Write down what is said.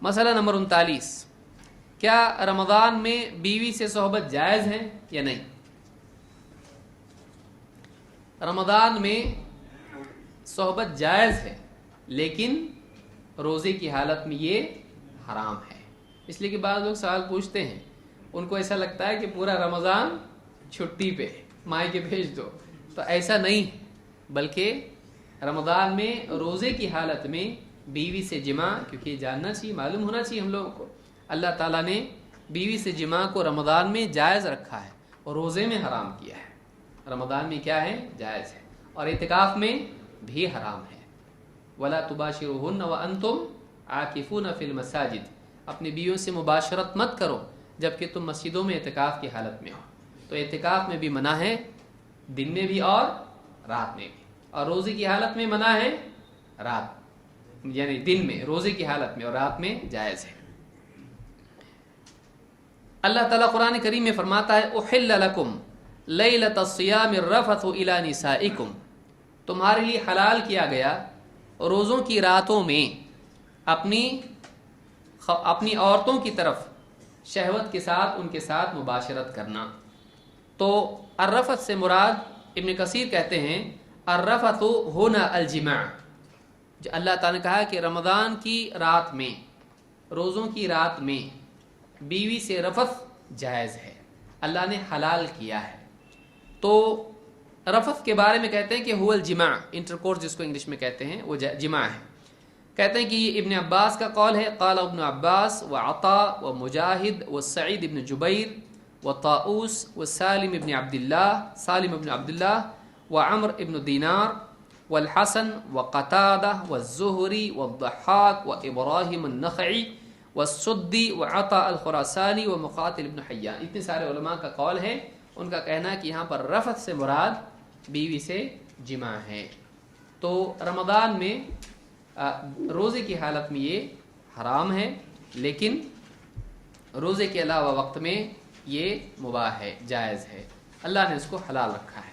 مسئلہ نمبر 39، کیا رمضان میں بیوی سے صحبت جائز ہے یا نہیں؟ رمضان میں صحبت جائز ہے، لیکن روزے کی حالت میں یہ حرام ہے۔ اس لیے کہ بعض لوگ سوال پوچھتے ہیں، ان کو ایسا لگتا ہے کہ پورا رمضان چھٹی پہ مائکے بھیج دو، تو ایسا نہیں، بلکہ رمضان میں روزے کی حالت میں بیوی سے جماع، کیونکہ یہ جاننا چاہیے، معلوم ہونا چاہیے ہم لوگوں کو، اللہ تعالیٰ نے بیوی سے جماع کو رمضان میں جائز رکھا ہے اور روزے میں حرام کیا ہے۔ رمضان میں کیا ہے؟ جائز ہے، اور اعتکاف میں بھی حرام ہے۔ وَلَا تُبَاشِرُوهُنَّ وَأَنْتُمْ عَاكِفُونَ فِي الْمَسَاجِدِ، اپنی بیویوں سے مباشرت مت کرو جبکہ تم مسجدوں میں اعتکاف کی حالت میں ہو۔ تو اعتکاف میں بھی منع ہے، دن میں بھی اور رات میں بھی، اور روزے کی حالت میں منع ہے، رات یعنی دن میں، روزے کی حالت میں، اور رات میں جائز ہے۔ اللہ تعالیٰ قرآن کریم میں فرماتا ہے اُحِلَّ لَكُمْ لَيْلَةَ الصِّيَامِ الرَّفَثُ إِلَىٰ نِسَائِكُمْ، تمہارے لیے حلال کیا گیا روزوں کی راتوں میں اپنی عورتوں کی طرف شہوت کے ساتھ ان کے ساتھ مباشرت کرنا۔ تو الرفث سے مراد ابن کثیر کہتے ہیں الرفث ہونا الجماع، جو اللہ تعالیٰ نے کہا کہ رمضان کی رات میں، روزوں کی رات میں بیوی سے رفث جائز ہے، اللہ نے حلال کیا ہے۔ تو رفث کے بارے میں کہتے ہیں کہ هو الجماع، انٹرکورس جس کو انگلش میں کہتے ہیں، وہ جماع ہے۔ کہتے ہیں کہ یہ ابن عباس کا قول ہے، قال ابن عباس وعطاء ومجاہد وسعید ابن جبیر وطاؤس وسالم ابن عبد اللہ وعمر ابن دینار والحسن وقتادہ والزہری والضحاک وابراہیم النخعی والسدی وعطاء الخراسانی ومقاتل ابن حیان، اتنے سارے علماء کا قول ہے، ان کا کہنا ہے کہ یہاں پر رفث سے مراد بیوی سے جماع ہے۔ تو رمضان میں روزے کی حالت میں یہ حرام ہے، لیکن روزے کے علاوہ وقت میں یہ مباح ہے، جائز ہے، اللہ نے اس کو حلال رکھا ہے۔